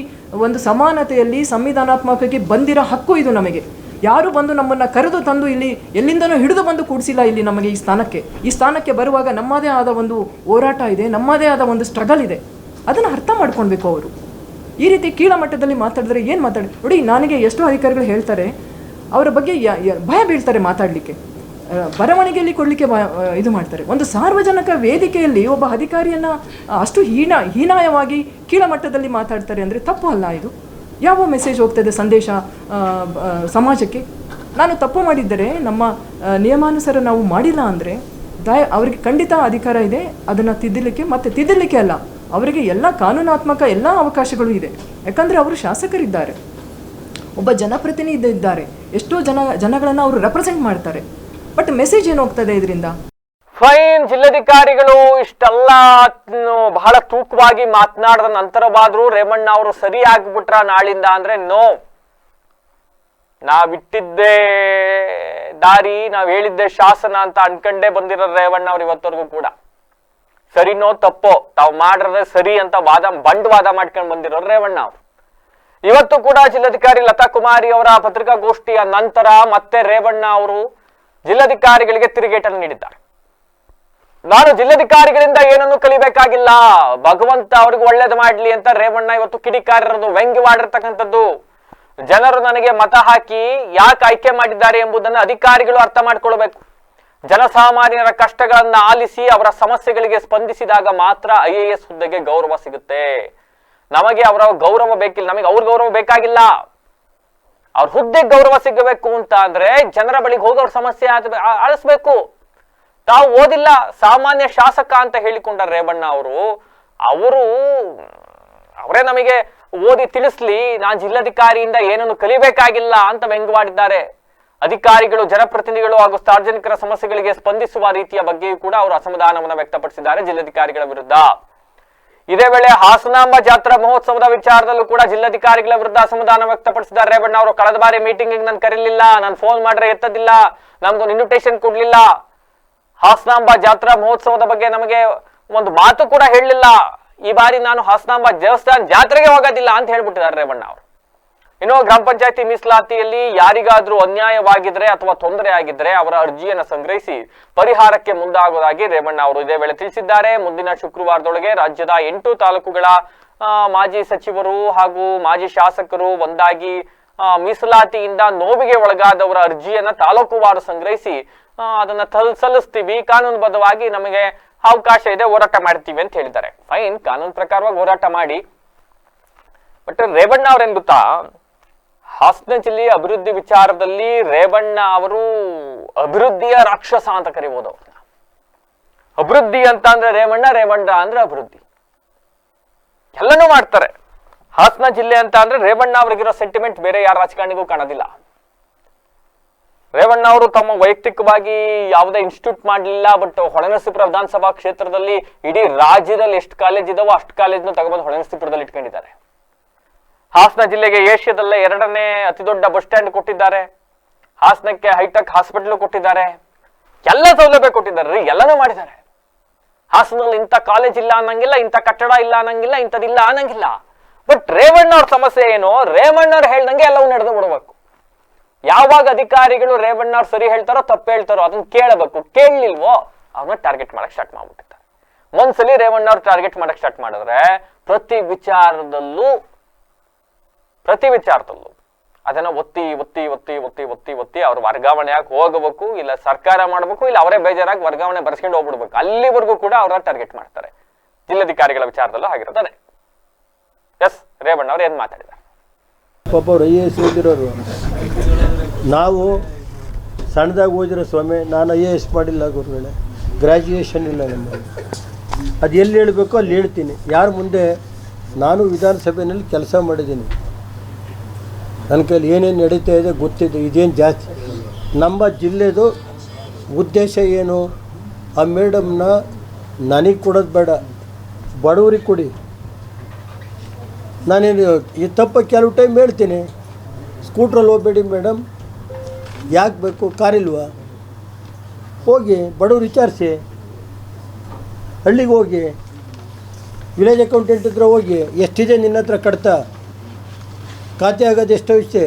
ಒಂದು ಸಮಾನತೆಯಲ್ಲಿ ಸಂವಿಧಾನಾತ್ಮಕವಾಗಿ ಬಂದಿರೋ ಹಕ್ಕು ಇದು ನಮಗೆ. ಯಾರು ಬಂದು ನಮ್ಮನ್ನು ಕರೆದು ತಂದು ಇಲ್ಲಿ ಎಲ್ಲಿಂದನೂ ಹಿಡಿದು ಬಂದು ಕೂಡಿಸಿಲ್ಲ ಇಲ್ಲಿ ನಮಗೆ ಈ ಸ್ಥಾನಕ್ಕೆ ಬರುವಾಗ ನಮ್ಮದೇ ಆದ ಒಂದು ಹೋರಾಟ ಇದೆ, ನಮ್ಮದೇ ಆದ ಒಂದು ಸ್ಟ್ರಗಲ್ ಇದೆ. ಅದನ್ನು ಅರ್ಥ ಮಾಡ್ಕೊಳ್ಬೇಕು ಅವರು. ಈ ರೀತಿ ಕೀಳಮಟ್ಟದಲ್ಲಿ ಮಾತಾಡಿದ್ರೆ ಏನು ನೋಡಿ, ನನಗೆ ಎಷ್ಟೋ ಅಧಿಕಾರಿಗಳು ಹೇಳ್ತಾರೆ, ಅವರ ಬಗ್ಗೆ ಭಯ ಬೀಳ್ತಾರೆ ಮಾತಾಡಲಿಕ್ಕೆ, ಬರವಣಿಗೆಯಲ್ಲಿ ಕೊಡಲಿಕ್ಕೆ ಇದು ಮಾಡ್ತಾರೆ. ಒಂದು ಸಾರ್ವಜನಿಕ ವೇದಿಕೆಯಲ್ಲಿ ಒಬ್ಬ ಅಧಿಕಾರಿಯನ್ನು ಅಷ್ಟು ಹೀನಾಯವಾಗಿ ಕೀಳಮಟ್ಟದಲ್ಲಿ ಮಾತಾಡ್ತಾರೆ ಅಂದರೆ ತಪ್ಪು ಅಲ್ಲ ಇದು? ಯಾವ ಮೆಸೇಜ್ ಹೋಗ್ತದೆ ಸಂದೇಶ ಸಮಾಜಕ್ಕೆ? ನಾನು ತಪ್ಪು ಮಾಡಿದ್ದರೆ, ನಮ್ಮ ನಿಯಮಾನುಸಾರ ನಾವು ಮಾಡಿಲ್ಲ ಅಂದರೆ ಅವರಿಗೆ ಖಂಡಿತ ಅಧಿಕಾರ ಇದೆ ಅದನ್ನು ತಿದ್ದಲಿಕ್ಕೆ. ಮತ್ತು ತಿದ್ದಲಿಕ್ಕೆ ಅಲ್ಲ, ಅವರಿಗೆ ಎಲ್ಲ ಕಾನೂನಾತ್ಮಕ ಎಲ್ಲ ಅವಕಾಶಗಳು ಇದೆ. ಯಾಕಂದರೆ ಅವರು ಶಾಸಕರಿದ್ದಾರೆ, ಒಬ್ಬ ಜನಪ್ರತಿನಿಧಿ ಇದ್ದಾರೆ, ಎಷ್ಟೋ ಜನಗಳನ್ನು ಅವರು ರೆಪ್ರೆಸೆಂಟ್ ಮಾಡ್ತಾರೆ. ಬಟ್ ಮೆಸೇಜ್ ಏನು ಹೋಗ್ತದೆ ಇದರಿಂದ? ಫೈನ್, ಜಿಲ್ಲಾಧಿಕಾರಿಗಳು ಇಷ್ಟೆಲ್ಲ ಬಹಳ ತೂಕವಾಗಿ ಮಾತನಾಡಿದ ನಂತರವಾದ್ರೂ ರೇವಣ್ಣ ಅವರು ಸರಿ ಆಗ್ಬಿಟ್ರ ನಾಳಿಂದ ಅಂದ್ರೆ ನೋ. ನಾವಿಟ್ಟಿದ್ದೇ ದಾರಿ, ನಾವ್ ಹೇಳಿದ್ದೆ ಶಾಸನ ಅಂತ ಅನ್ಕಂಡೇ ಬಂದಿರೋ ರೇವಣ್ಣ ಅವ್ರು ಇವತ್ತವರೆಗೂ ಕೂಡ. ಸರಿನೋ ತಪ್ಪೋ ತಾವು ಮಾಡಿದ್ರೆ ಸರಿ ಅಂತ ಬಂಡವಾದ ಮಾಡ್ಕೊಂಡು ಬಂದಿರೋ ರೇವಣ್ಣ ಅವರು ಇವತ್ತು ಕೂಡ ಜಿಲ್ಲಾಧಿಕಾರಿ ಲತಾ ಕುಮಾರಿ ಅವರ ಪತ್ರಿಕಾಗೋಷ್ಠಿಯ ನಂತರ ಮತ್ತೆ ರೇವಣ್ಣ ಅವರು ಜಿಲ್ಲಾಧಿಕಾರಿಗಳಿಗೆ ತಿರುಗೇಟನ್ನು ನೀಡಿದ್ದಾರೆ. ನಾನು ಜಿಲ್ಲಾಧಿಕಾರಿಗಳಿಂದ ಏನನ್ನು ಕಲಿಬೇಕಾಗಿಲ್ಲ, ಭಗವಂತ ಅವ್ರಿಗೆ ಒಳ್ಳೇದು ಮಾಡ್ಲಿ ಅಂತ ರೇವಣ್ಣ ಇವತ್ತು ಕಿಡಿಕಾರರದು ವ್ಯಂಗ್ಯವಾಡಿರ್ತಕ್ಕಂಥದ್ದು. ಜನರು ನನಗೆ ಮತ ಹಾಕಿ ಯಾಕೆ ಆಯ್ಕೆ ಮಾಡಿದ್ದಾರೆ ಎಂಬುದನ್ನು ಅಧಿಕಾರಿಗಳು ಅರ್ಥ ಮಾಡ್ಕೊಳ್ಬೇಕು. ಜನಸಾಮಾನ್ಯರ ಕಷ್ಟಗಳನ್ನ ಆಲಿಸಿ ಅವರ ಸಮಸ್ಯೆಗಳಿಗೆ ಸ್ಪಂದಿಸಿದಾಗ ಮಾತ್ರ IAS ಹುದ್ದೆಗೆ ಗೌರವ ಸಿಗುತ್ತೆ. ನಮಗೆ ಅವರ ಗೌರವ ಬೇಕಿಲ್ಲ, ನಮಗೆ ಅವ್ರ ಗೌರವ ಬೇಕಾಗಿಲ್ಲ. ಅವ್ರ ಹುದ್ದೆಗೆ ಗೌರವ ಸಿಗಬೇಕು ಅಂತ ಅಂದ್ರೆ ಜನರ ಬಳಿಗೆ ಹೋಗಿ ಅವ್ರ ಸಮಸ್ಯೆ ಆಲಿಸ್ಬೇಕು. ತಾವು ಓದಿಲ್ಲ, ಸಾಮಾನ್ಯ ಶಾಸಕ ಅಂತ ಹೇಳಿಕೊಂಡ ರೇವಣ್ಣ ಅವರೇ ನಮಗೆ ಓದಿ ತಿಳಿಸ್ಲಿ, ನಾನು ಜಿಲ್ಲಾಧಿಕಾರಿಯಿಂದ ಏನನ್ನು ಕಲಿಬೇಕಾಗಿಲ್ಲ ಅಂತ ವ್ಯಂಗ್ಯವಾಡಿದ್ದಾರೆ. ಅಧಿಕಾರಿಗಳು, ಜನಪ್ರತಿನಿಧಿಗಳು ಹಾಗೂ ಸಾರ್ವಜನಿಕರ ಸಮಸ್ಯೆಗಳಿಗೆ ಸ್ಪಂದಿಸುವ ರೀತಿಯ ಬಗ್ಗೆಯೂ ಕೂಡ ಅವರು ಅಸಮಾಧಾನವನ್ನು ವ್ಯಕ್ತಪಡಿಸಿದ್ದಾರೆ ಜಿಲ್ಲಾಧಿಕಾರಿಗಳ ವಿರುದ್ಧ. ಇದೇ ವೇಳೆ ಹಾಸನಾಂಬ ಜಾತ್ರಾ ಮಹೋತ್ಸವದ ವಿಚಾರದಲ್ಲೂ ಕೂಡ ಜಿಲ್ಲಾಧಿಕಾರಿಗಳ ವಿರುದ್ಧ ಅಸಮಾಧಾನ ವ್ಯಕ್ತಪಡಿಸಿದ್ದಾರೆ ರೇವಣ್ಣ ಅವರು. ಕಳೆದ ಬಾರಿ ಮೀಟಿಂಗ್ ನಾನು ಕರೀಲಿಲ್ಲ, ನಾನು ಫೋನ್ ಮಾಡ್ರೆ ಎತ್ತದಿಲ್ಲ, ನಮ್ಗೊಂದು ಇನ್ವಿಟೇಷನ್ ಕೊಡ್ಲಿಲ್ಲ, ಹಾಸನಾಂಬ ಜಾತ್ರಾ ಮಹೋತ್ಸವದ ಬಗ್ಗೆ ನಮಗೆ ಒಂದು ಮಾತು ಕೂಡ ಹೇಳಲಿಲ್ಲ, ಈ ಬಾರಿ ನಾನು ಹಾಸನಾಂಬ ದೇವಸ್ಥಾನ ಜಾತ್ರೆಗೆ ಹೋಗೋದಿಲ್ಲ ಅಂತ ಹೇಳ್ಬಿಟ್ಟಿದ್ದಾರೆ ರೇವಣ್ಣ ಅವರು. ಇನ್ನು ಗ್ರಾಮ ಪಂಚಾಯತಿ ಮೀಸಲಾತಿಯಲ್ಲಿ ಯಾರಿಗಾದ್ರೂ ಅನ್ಯಾಯವಾಗಿದ್ರೆ ಅಥವಾ ತೊಂದರೆ ಆಗಿದ್ರೆ ಅವರ ಅರ್ಜಿಯನ್ನು ಸಂಗ್ರಹಿಸಿ ಪರಿಹಾರಕ್ಕೆ ಮುಂದಾಗುವುದಾಗಿ ರೇವಣ್ಣ ಅವರು ಇದೇ ವೇಳೆ ತಿಳಿಸಿದ್ದಾರೆ. ಮುಂದಿನ ಶುಕ್ರವಾರದೊಳಗೆ ರಾಜ್ಯದ 8 ತಾಲೂಕುಗಳ ಮಾಜಿ ಸಚಿವರು ಹಾಗೂ ಮಾಜಿ ಶಾಸಕರು ಒಂದಾಗಿ ಮೀಸಲಾತಿಯಿಂದ ನೋವಿಗೆ ಒಳಗಾದವರ ಅರ್ಜಿಯನ್ನ ತಾಲೂಕುವಾರು ಸಂಗ್ರಹಿಸಿ ಅದನ್ನ ಸಲ್ಲಿಸ್ತೀವಿ, ಕಾನೂನುಬದ್ಧವಾಗಿ ನಮಗೆ ಅವಕಾಶ ಇದೆ, ಹೋರಾಟ ಮಾಡ್ತೀವಿ ಅಂತ ಹೇಳಿದ್ದಾರೆ. ಫೈನ್, ಕಾನೂನು ಪ್ರಕಾರವಾಗಿ ಹೋರಾಟ ಮಾಡಿ. ಬಟ್ ರೇವಣ್ಣ ಅವ್ರೇನ್ ಗೊತ್ತಾ, ಹಾಸನ ಜಿಲ್ಲೆಯ ಅಭಿವೃದ್ಧಿ ವಿಚಾರದಲ್ಲಿ ರೇವಣ್ಣ ಅವರು ಅಭಿವೃದ್ಧಿಯ ರಾಕ್ಷಸ ಅಂತ ಕರಿಬಹುದು ಅವ್ರನ್ನ. ಅಭಿವೃದ್ಧಿ ಅಂತ ಅಂದ್ರೆ ರೇವಣ್ಣ ಅಂದ್ರೆ ಅಭಿವೃದ್ಧಿ, ಎಲ್ಲನೂ ಮಾಡ್ತಾರೆ. ಹಾಸನ ಜಿಲ್ಲೆ ಅಂತ ಅಂದ್ರೆ ರೇವಣ್ಣ ಅವರಿಗಿರೋ ಸೆಂಟಿಮೆಂಟ್ ಬೇರೆ ಯಾರ ರಾಜಕಾರಣಿಗೂ ಕಾಣೋದಿಲ್ಲ. ರೇವಣ್ಣ ಅವರು ತಮ್ಮ ವೈಯಕ್ತಿಕವಾಗಿ ಯಾವುದೇ ಇನ್ಸ್ಟಿಟ್ಯೂಟ್ ಮಾಡಲಿಲ್ಲ, ಬಟ್ ಹೊಳೆನರಸೀಪುರ ವಿಧಾನಸಭಾ ಕ್ಷೇತ್ರದಲ್ಲಿ ಇಡೀ ರಾಜ್ಯದಲ್ಲಿ ಎಷ್ಟು ಕಾಲೇಜ್ ಇದಾವೋ ಅಷ್ಟು ಕಾಲೇಜ್ನ ತಗೊಂಡ್ಬಂದು ಹೊಳೆನರಸೀಪುರದಲ್ಲಿ ಇಟ್ಕೊಂಡಿದ್ದಾರೆ. ಹಾಸನ ಜಿಲ್ಲೆಗೆ ಏಷ್ಯಾದಲ್ಲೇ 2ನೇ ಅತಿ ದೊಡ್ಡ ಬಸ್ ಸ್ಟ್ಯಾಂಡ್ ಕೊಟ್ಟಿದ್ದಾರೆ, ಹಾಸನಕ್ಕೆ ಹೈಟೆಕ್ ಹಾಸ್ಪಿಟಲ್ ಕೊಟ್ಟಿದ್ದಾರೆ, ಎಲ್ಲ ಸೌಲಭ್ಯ ಕೊಟ್ಟಿದ್ದಾರೆ, ಎಲ್ಲನೂ ಮಾಡಿದ್ದಾರೆ. ಹಾಸನದಲ್ಲಿ ಇಂಥ ಕಾಲೇಜ್ ಇಲ್ಲ ಅನ್ನಂಗಿಲ್ಲ, ಇಂಥ ಕಟ್ಟಡ ಇಲ್ಲ ಅನ್ನಂಗಿಲ್ಲ, ಇಂಥದಿಲ್ಲ ಅನ್ನಂಗಿಲ್ಲ. ಬಟ್ ರೇವಣ್ಣ ಅವ್ರ ಸಮಸ್ಯೆ ಏನು, ರೇವಣ್ಣ ಅವ್ರು ಹೇಳ್ದಂಗೆ ಎಲ್ಲವೂ ನಡೆದು ಬಿಡಬೇಕು. ಯಾವಾಗ ಅಧಿಕಾರಿಗಳು ರೇವಣ್ಣ ಅವ್ರು ಸರಿ ಹೇಳ್ತಾರೋ ತಪ್ಪು ಹೇಳ್ತಾರೋ ಅದನ್ನ ಕೇಳಬೇಕು, ಕೇಳಲಿಲ್ವೋ ಅವ್ರನ್ನ ಟಾರ್ಗೆಟ್ ಮಾಡಕ್ ಸ್ಟಾರ್ಟ್ ಮಾಡ್ಬಿಟ್ಟಿರ್ತಾರೆ. ಒಂದ್ಸಲಿ ರೇವಣ್ಣ ಅವ್ರು ಟಾರ್ಗೆಟ್ ಮಾಡಕ್ ಸ್ಟಾರ್ಟ್ ಮಾಡಿದ್ರೆ ಪ್ರತಿ ವಿಚಾರದಲ್ಲೂ ಅದನ್ನ ಒತ್ತಿ ಒತ್ತಿ ಒತ್ತಿ ಒತ್ತಿ ಒತ್ತಿ ಒತ್ತಿ ಅವ್ರ ವರ್ಗಾವಣೆಯಾಗಿ ಹೋಗಬೇಕು, ಇಲ್ಲ ಸರ್ಕಾರ ಮಾಡ್ಬೇಕು, ಇಲ್ಲ ಅವರೇ ಬೇಜಾರಾಗಿ ವರ್ಗಾವಣೆ ಬರ್ಸ್ಕೊಂಡು ಹೋಗ್ಬಿಡ್ಬೇಕು. ಅಲ್ಲಿವರೆಗೂ ಕೂಡ ಅವ್ರನ್ನ ಟಾರ್ಗೆಟ್ ಮಾಡ್ತಾರೆ. ಜಿಲ್ಲಾಧಿಕಾರಿಗಳ ವಿಚಾರದಲ್ಲೂ ಆಗಿರುತ್ತದೆ. ಎಸ್, ರೇವಣ್ಣ ಅವ್ರು ಏನ್ ಮಾತಾಡಿದ್ದಾರೆ? ಪಾಪ ಅವ್ರು IAS ಓದಿರೋರು, ನಾವು ಸಣ್ಣದಾಗಿ ಓದಿರೋ ಸ್ವಾಮಿ. ನಾನು IAS ಮಾಡಿಲ್ಲ ಗುರುಗಳೇ, ಗ್ರ್ಯಾಜುಯೇಷನ್ ಇಲ್ಲ ನಮ್ಮಲ್ಲಿ. ಅದು ಎಲ್ಲಿ ಹೇಳಬೇಕು ಅಲ್ಲಿ ಹೇಳ್ತೀನಿ. ಯಾರ ಮುಂದೆ ನಾನು ವಿಧಾನಸಭೆಯಲ್ಲಿ ಕೆಲಸ ಮಾಡಿದ್ದೀನಿ, ನನ್ನ ಕೈಲಿ ಏನೇನು ನಡೀತಾ ಇದೆ ಗೊತ್ತಿದೆ. ಇದೇನು ಜಾಸ್ತಿ ನಮ್ಮ ಜಿಲ್ಲೆದು ಉದ್ದೇಶ ಏನು, ಆ ಮೇಡಮ್ನ ನನಗೆ ಕೊಡೋದು ಬೇಡ, ಬಡವರಿಗೆ ಕೊಡಿ. ನಾನೇನು ಈ ತಪ್ಪ ಕೆಲವು ಟೈಮ್ ಹೇಳ್ತೀನಿ, ಸ್ಕೂಟ್ರಲ್ಲಿ ಹೋಗ್ಬೇಡಿ ಮೇಡಮ್, ಯಾಕೆ ಬೇಕು, ಕಾರಿಲ್ವಾ, ಹೋಗಿ ಬಡವ್ರು ವಿಚಾರಿಸಿ, ಹಳ್ಳಿಗೆ ಹೋಗಿ ವಿಲೇಜ್ ಅಕೌಂಟೆಂಟ್ ಹತ್ರ ಹೋಗಿ ಎಷ್ಟಿದೆ ನಿನ್ನ ಹತ್ರ ಕಡ್ತಾ, ಖಾತೆ ಆಗೋದು ಎಷ್ಟೋ ಇಷ್ಟೇ,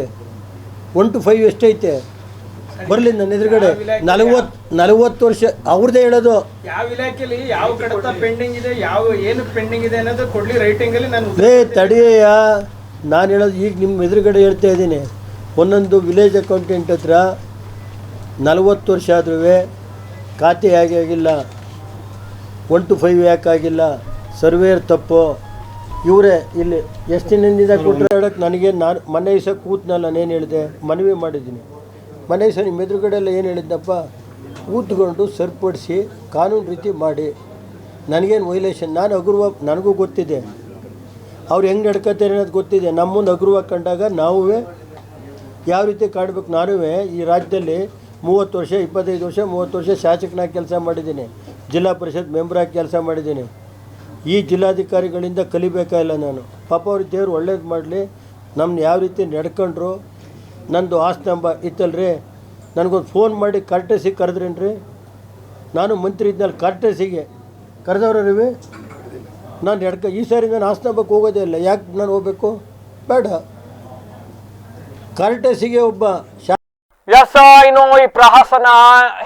1 to 5 ಎಷ್ಟೈತೆ ಬರಲಿ ನನ್ನ ಎದುರುಗಡೆ 40 ವರ್ಷ ಅವ್ರದ್ದೇ ಹೇಳೋದು. ಯಾವ ಇಲಾಖೆಯಲ್ಲಿ ಯಾವ ಕಡತ ಪೆಂಡಿಂಗ್ ಇದೆ, ಯಾವ ಏನು ಪೆಂಡಿಂಗ್ ಇದೆ ಅನ್ನೋದು ಕೊಡ್ಲಿ ರೈಟಿಂಗಲ್ಲಿ. ನಾನು ತಡೆಯ, ನಾನು ಹೇಳೋದು ಈಗ ನಿಮ್ಮ ಎದುರುಗಡೆ ಹೇಳ್ತಾ ಇದ್ದೀನಿ. ಒಂದೊಂದು ವಿಲೇಜ್ ಅಕೌಂಟೆಂಟ್ ಹತ್ರ 40 ವರ್ಷ ಆದ್ರೂ ಖಾತೆ ಹೇಗೆ ಆಗಿಲ್ಲ, 1 to 5 ಯಾಕಾಗಿಲ್ಲ, ಸರ್ವೇಯರ್ ತಪ್ಪು. ಇವರೇ ಇಲ್ಲಿ ಎಷ್ಟು ದಿನದಿಂದ ಕೊಟ್ಟರೆ ಹೇಳೋಕ್ಕೆ ನನಗೆ ನಾನು ಮನೆ ದಿವಸ ಕೂತ್ನಲ್ಲ, ನಾನೇನು ಹೇಳಿದೆ, ಮನವಿ ಮಾಡಿದ್ದೀನಿ. ಮನೆ ದಿವಸ ನಿಮ್ಮ ಎದುರುಗಡೆ ಎಲ್ಲ ಏನು ಹೇಳಿದ್ದಪ್ಪ, ಕೂತ್ಕೊಂಡು ಸರಿಪಡಿಸಿ ಕಾನೂನು ರೀತಿ ಮಾಡಿ. ನನಗೇನು ವೈಲೇಷನ್, ನಾನು ಹಗುರವಾಗಿ ನನಗೂ ಗೊತ್ತಿದೆ ಅವ್ರು ಹೆಂಗೆ ನಡ್ಕೊತಾರೆ ಅನ್ನೋದು ಗೊತ್ತಿದೆ. ನಮ್ಮ ಮುಂದೆ ಹಗುರವಾಗಿ ಕಂಡಾಗ ನಾವು ಯಾವ ರೀತಿ ಕಾಡಬೇಕು. ನಾನು ಈ ರಾಜ್ಯದಲ್ಲಿ 30 ವರ್ಷ 25 ವರ್ಷ 30 ವರ್ಷ ಶಾಸಕನಾಗಿ ಕೆಲಸ ಮಾಡಿದ್ದೀನಿ, ಜಿಲ್ಲಾ ಪರಿಷತ್ ಮೆಂಬರಾಗಿ ಕೆಲಸ ಮಾಡಿದ್ದೀನಿ. ಈ ಜಿಲ್ಲಾಧಿಕಾರಿಗಳಿಂದ ಕಲಿಬೇಕಾಗಿಲ್ಲ ನಾನು. ಪಾಪ ಅವ್ರ ದೇವ್ರು ಒಳ್ಳೇದು ಮಾಡಲಿ. ನಮ್ಮನ್ನ ಯಾವ ರೀತಿ ನಡ್ಕೊಂಡ್ರು. ನಂದು ಆಸ್ತಂಭ ಇತ್ತಲ್ರಿ, ನನಗೊಂದು ಫೋನ್ ಮಾಡಿ ಕರ್ಟೆಸಿಗೆ ಕರೆದ್ರೇನ್ರಿ. ನಾನು ಮಂತ್ರಿ ಇದ್ದಲ್ಲಿ ಕರ್ಟೆಸಿಗೆ ಕರೆದವ್ರೀ. ನಾನು ಈ ಸಾರಿ ನಾನು ಆಸ್ತಂಭಕ್ಕೆ ಹೋಗೋದೇ ಇಲ್ಲ. ಯಾಕೆ ನಾನು ಹೋಗಬೇಕು? ಬೇಡ. ಕರ್ಟೆಸಿಗೆ ಒಬ್ಬ ಇನ್ನು ಈ ಪ್ರಹಸನ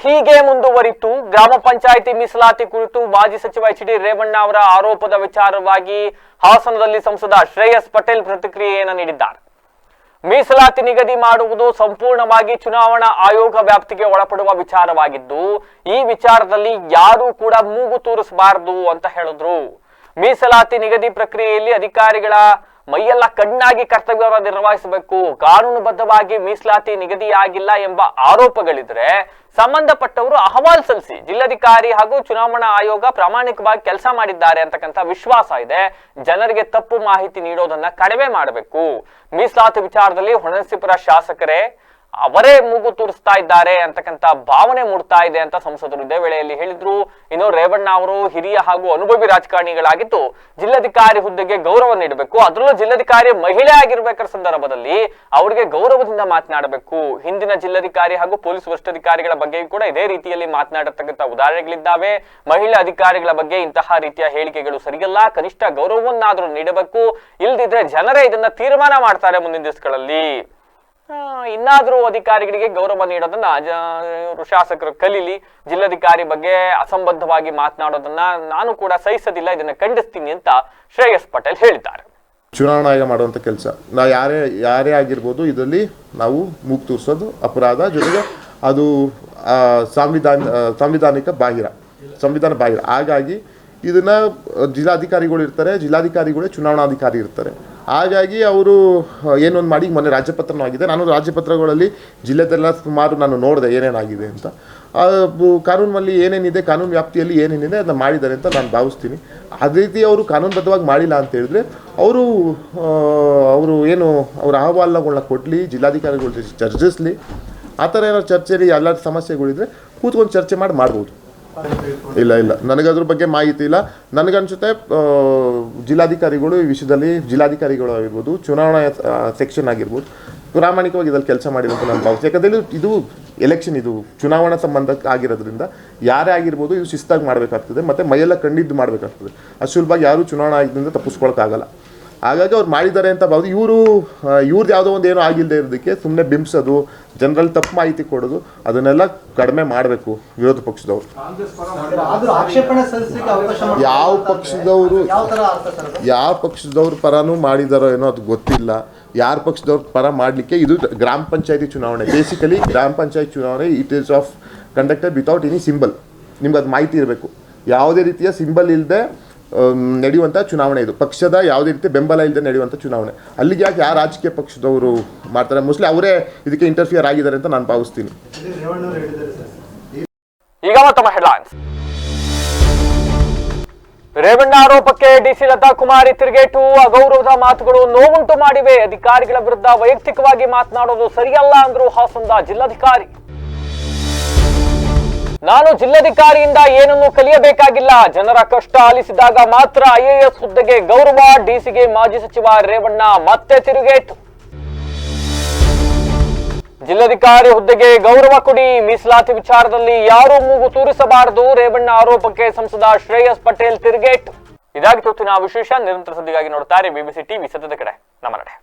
ಹೀಗೆ ಮುಂದುವರಿತು. ಗ್ರಾಮ ಪಂಚಾಯಿತಿ ಮೀಸಲಾತಿ ಕುರಿತು ಮಾಜಿ ಸಚಿವ ಎಚ್ ಡಿ ರೇವಣ್ಣ ಅವರ ಆರೋಪದ ವಿಚಾರವಾಗಿ ಹಾಸನದಲ್ಲಿ ಸಂಸದ ಶ್ರೇಯಸ್ ಪಟೇಲ್ ಪ್ರತಿಕ್ರಿಯೆಯನ್ನು ನೀಡಿದ್ದಾರೆ. ಮೀಸಲಾತಿ ನಿಗದಿ ಮಾಡುವುದು ಸಂಪೂರ್ಣವಾಗಿ ಚುನಾವಣಾ ಆಯೋಗ ವ್ಯಾಪ್ತಿಗೆ ಒಳಪಡುವ ವಿಚಾರವಾಗಿದ್ದು, ಈ ವಿಚಾರದಲ್ಲಿ ಯಾರೂ ಕೂಡ ಮೂಗು ತೂರಿಸಬಾರದು ಅಂತ ಹೇಳಿದ್ರು. ಮೀಸಲಾತಿ ನಿಗದಿ ಪ್ರಕ್ರಿಯೆಯಲ್ಲಿ ಅಧಿಕಾರಿಗಳ ಮೈಯೆಲ್ಲ ಕಣ್ಣಾಗಿ ಕರ್ತವ್ಯವನ್ನು ನಿರ್ವಹಿಸಬೇಕು. ಕಾನೂನುಬದ್ಧವಾಗಿ ಮೀಸಲಾತಿ ನಿಗದಿಯಾಗಿಲ್ಲ ಎಂಬ ಆರೋಪಗಳಿದ್ರೆ ಸಂಬಂಧಪಟ್ಟವರು ಅಹವಾಲು ಸಲ್ಲಿಸಿ. ಜಿಲ್ಲಾಧಿಕಾರಿ ಹಾಗೂ ಚುನಾವಣಾ ಆಯೋಗ ಪ್ರಾಮಾಣಿಕವಾಗಿ ಕೆಲಸ ಮಾಡಿದ್ದಾರೆ ಅಂತಕ್ಕಂಥ ವಿಶ್ವಾಸ ಇದೆ. ಜನರಿಗೆ ತಪ್ಪು ಮಾಹಿತಿ ನೀಡೋದನ್ನ ಕಡಿಮೆ ಮಾಡಬೇಕು. ಮೀಸಲಾತಿ ವಿಚಾರದಲ್ಲಿ ಹೊಣಸಿಪುರ ಶಾಸಕರೇ ಅವರೇ ಮೂಗು ತೂರಿಸ್ತಾ ಇದ್ದಾರೆ ಅಂತಕ್ಕಂಥ ಭಾವನೆ ಮೂಡ್ತಾ ಇದೆ ಅಂತ ಸಂಸದರು ಇದೇ ವೇಳೆಯಲ್ಲಿ ಹೇಳಿದ್ರು. ಇನ್ನು ರೇವಣ್ಣ ಅವರು ಹಿರಿಯ ಹಾಗೂ ಅನುಭವಿ ರಾಜಕಾರಣಿಗಳಾಗಿದ್ದು ಜಿಲ್ಲಾಧಿಕಾರಿ ಹುದ್ದೆಗೆ ಗೌರವ ನೀಡಬೇಕು. ಅದರಲ್ಲೂ ಜಿಲ್ಲಾಧಿಕಾರಿ ಮಹಿಳೆ ಆಗಿರ್ಬೇಕಾದ ಸಂದರ್ಭದಲ್ಲಿ ಅವರಿಗೆ ಗೌರವದಿಂದ ಮಾತನಾಡಬೇಕು. ಹಿಂದಿನ ಜಿಲ್ಲಾಧಿಕಾರಿ ಹಾಗೂ ಪೊಲೀಸ್ ವರಿಷ್ಠಾಧಿಕಾರಿಗಳ ಬಗ್ಗೆ ಕೂಡ ಇದೇ ರೀತಿಯಲ್ಲಿ ಮಾತನಾಡತಕ್ಕಂಥ ಉದಾಹರಣೆಗಳಿದ್ದಾವೆ. ಮಹಿಳಾ ಅಧಿಕಾರಿಗಳ ಬಗ್ಗೆ ಇಂತಹ ರೀತಿಯ ಹೇಳಿಕೆಗಳು ಸರಿಯಲ್ಲ. ಕನಿಷ್ಠ ಗೌರವವನ್ನಾದರೂ ನೀಡಬೇಕು. ಇಲ್ದಿದ್ರೆ ಜನರೇ ಇದನ್ನ ತೀರ್ಮಾನ ಮಾಡ್ತಾರೆ ಮುಂದಿನ ದಿವಸಗಳಲ್ಲಿ. ಇನ್ನಾದ್ರೂ ಅಧಿಕಾರಿಗಳಿಗೆ ಗೌರವ ನೀಡೋದನ್ನ ಶಾಸಕರು ಕಲೀಲಿ. ಜಿಲ್ಲಾಧಿಕಾರಿ ಬಗ್ಗೆ ಅಸಂಬದ್ಧವಾಗಿ ಮಾತನಾಡೋದನ್ನ ನಾನು ಕೂಡ ಸಹಿಸೋದಿಲ್ಲ, ಇದನ್ನ ಖಂಡಿಸ್ತೀನಿ ಅಂತ ಶ್ರೇಯಸ್ ಪಟೇಲ್ ಹೇಳಿದ್ದಾರೆ. ಚುನಾವಣಾ ಆಯೋಗ ಮಾಡುವಂಥ ಕೆಲಸ ನಾವು ಯಾರೇ ಆಗಿರ್ಬೋದು, ಇದರಲ್ಲಿ ನಾವು ಮೂಗು ತೂರಿಸೋದು ಅಪರಾಧ. ಜೊತೆಗೆ ಅದು ಸಂವಿಧಾನ ಬಾಹಿರ. ಹಾಗಾಗಿ ಇದನ್ನ ಜಿಲ್ಲಾಧಿಕಾರಿಗಳು ಇರ್ತಾರೆ, ಜಿಲ್ಲಾಧಿಕಾರಿಗಳೇ ಚುನಾವಣಾಧಿಕಾರಿ ಇರ್ತಾರೆ. ಹಾಗಾಗಿ ಅವರು ಏನೊಂದು ಮಾಡಿ ಮೊನ್ನೆ ರಾಜ್ಯಪತ್ರನೂ ಆಗಿದೆ. ನಾನು ರಾಜ್ಯಪತ್ರಗಳಲ್ಲಿ ಜಿಲ್ಲೆದೆಲ್ಲ ಸುಮಾರು ನಾನು ನೋಡಿದೆ ಏನೇನಾಗಿದೆ ಅಂತ. ಕಾನೂನಲ್ಲಿ ಏನೇನಿದೆ, ಕಾನೂನು ವ್ಯಾಪ್ತಿಯಲ್ಲಿ ಏನೇನಿದೆ ಅದನ್ನ ಮಾಡಿದ್ದಾರೆ ಅಂತ ನಾನು ಭಾವಿಸ್ತೀನಿ. ಅದೇ ರೀತಿ ಅವರು ಕಾನೂನುಬದ್ಧವಾಗಿ ಮಾಡಿಲ್ಲ ಅಂತ ಹೇಳಿದ್ರೆ ಅವರು ಏನು ಅವರ ಅಹವಾಲುಗಳನ್ನ ಕೊಡಲಿ, ಜಿಲ್ಲಾಧಿಕಾರಿಗಳ ಜೊತೆ ಚರ್ಚಿಸಲಿ. ಆ ಥರ ಏನಾದ್ರು ಚರ್ಚೆಯಲ್ಲಿ ಎಲ್ಲ ಸಮಸ್ಯೆಗಳಿದ್ರೆ ಕೂತ್ಕೊಂಡು ಚರ್ಚೆ ಮಾಡ್ಬೋದು. ಇಲ್ಲ ನನಗದ್ರ ಬಗ್ಗೆ ಮಾಹಿತಿ ಇಲ್ಲ. ನನಗನ್ಸುತ್ತೆ ಜಿಲ್ಲಾಧಿಕಾರಿಗಳು ಈ ವಿಷಯದಲ್ಲಿ, ಜಿಲ್ಲಾಧಿಕಾರಿಗಳು ಆಗಿರ್ಬೋದು, ಚುನಾವಣಾ ಸೆಕ್ಷನ್ ಆಗಿರ್ಬೋದು, ಪ್ರಾಮಾಣಿಕವಾಗಿ ಇದ್ರಲ್ಲಿ ಕೆಲಸ ಮಾಡಿರೋದು ನಾನು ಭಾವಿಸ್ತೀನಿ. ಯಾಕಂದರೆ ಇದು ಎಲೆಕ್ಷನ್, ಇದು ಚುನಾವಣಾ ಸಂಬಂಧ ಆಗಿರೋದ್ರಿಂದ ಯಾರೇ ಆಗಿರ್ಬೋದು ಇದು ಶಿಸ್ತಾಗಿ ಮಾಡಬೇಕಾಗ್ತದೆ. ಮತ್ತು ಮೈಯೆಲ್ಲ ಕಣ್ಣಿದ್ದು ಮಾಡಬೇಕಾಗ್ತದೆ. ಅಷ್ಟು ಸುಲಭವಾಗಿ ಯಾರೂ ಚುನಾವಣಾ ಆಯೋಗದಿಂದ ತಪ್ಪಿಸ್ಕೊಳಕ್ಕಾಗಲ್ಲ. ಹಾಗಾಗಿ ಅವ್ರು ಮಾಡಿದ್ದಾರೆ ಅಂತ ಭಾವಿಸಿ ಇವ್ರದ್ದು ಯಾವುದೋ ಒಂದು ಏನೋ ಆಗಿಲ್ಲದೆ ಇರೋದಕ್ಕೆ ಸುಮ್ಮನೆ ಬಿಂಬಿಸೋದು, ಜನರಲ್ಲಿ ತಪ್ಪು ಮಾಹಿತಿ ಕೊಡೋದು, ಅದನ್ನೆಲ್ಲ ಕಡಿಮೆ ಮಾಡಬೇಕು ವಿರೋಧ ಪಕ್ಷದವರು. ಯಾವ ಪಕ್ಷದವ್ರ ಪರನೂ ಮಾಡಿದಾರೋ ಏನೋ ಅದು ಗೊತ್ತಿಲ್ಲ. ಯಾರ ಪಕ್ಷದವ್ರ ಪರ ಮಾಡಲಿಕ್ಕೆ ಇದು ಗ್ರಾಮ ಪಂಚಾಯತಿ ಚುನಾವಣೆ. ಬೇಸಿಕಲಿ ಗ್ರಾಮ ಪಂಚಾಯತ್ ಚುನಾವಣೆ it is of conducted without any symbol. ನಿಮ್ಗೆ ಅದು ಮಾಹಿತಿ ಇರಬೇಕು. ಯಾವುದೇ ರೀತಿಯ ಸಿಂಬಲ್ ಇಲ್ಲದೆ ನಡೆಯುವಂಥ ಚುನಾವಣೆ ಇದು. ಪಕ್ಷದ ಯಾವುದೇ ರೀತಿ ಬೆಂಬಲ ಇಲ್ಲದೆ ನಡೆಯುವಂಥ ಚುನಾವಣೆ. ಅಲ್ಲಿಗೆ ಯಾಕೆ ಯಾವ ರಾಜಕೀಯ ಪಕ್ಷದವರು ಮಾಡ್ತಾರೆ? ಮೋಸ್ಟ್ಲಿ ಅವರೇ ಇದಕ್ಕೆ ಇಂಟರ್ಫಿಯರ್ ಆಗಿದ್ದಾರೆ ಅಂತ ನಾನು ಭಾವಿಸ್ತೀನಿ. ಈಗ ಮತ್ತೊಮ್ಮೆ ಹೆಡ್ಲೈನ್ಸ್. ರೇವಣ್ಣ ಆರೋಪಕ್ಕೆ ಡಿಸಿ ಲತಾ ಕುಮಾರಿ ತಿರುಗೇಟು. ಅಗೌರವದ ಮಾತುಗಳು ನೋವುಂಟು ಮಾಡಿವೆ. ಅಧಿಕಾರಿಗಳ ವಿರುದ್ಧ ವೈಯಕ್ತಿಕವಾಗಿ ಮಾತನಾಡೋದು ಸರಿಯಲ್ಲ ಅಂದ್ರು ಹಾಸನದ ಜಿಲ್ಲಾಧಿಕಾರಿ. ನಾನು ಜಿಲ್ಲಾಧಿಕಾರಿಯಿಂದ ಏನನ್ನೂ ಕಲಿಯಬೇಕಾಗಿಲ್ಲ. ಜನರ ಕಷ್ಟ ಆಲಿಸಿದಾಗ ಮಾತ್ರ ಐಎಎಸ್ ಹುದ್ದೆಗೆ ಗೌರವ. ಡಿಸಿಗೆ ಮಾಜಿ ಸಚಿವ ರೇವಣ್ಣ ಮತ್ತೆ ತಿರುಗೇಟು. ಜಿಲ್ಲಾಧಿಕಾರಿ ಹುದ್ದೆಗೆ ಗೌರವ ಕೊಡಿ. ಮೀಸಲಾತಿ ವಿಚಾರದಲ್ಲಿ ಯಾರೂ ಮೂಗು ತೂರಿಸಬಾರದು. ರೇವಣ್ಣ ಆರೋಪಕ್ಕೆ ಸಂಸದ ಶ್ರೇಯಸ್ ಪಟೇಲ್ ತಿರುಗೇಟು. ಇದಾಗಿ ಇವತ್ತಿನ ವಿಶೇಷ. ನಿರಂತರ ಸುದ್ದಿಗಾಗಿ ನೋಡ್ತಾರೆ ಬಿಬಿಸಿ ಟಿವಿ. ಸತ್ಯದ ಕಡೆ ನಮ್ಮ ನಡೆ.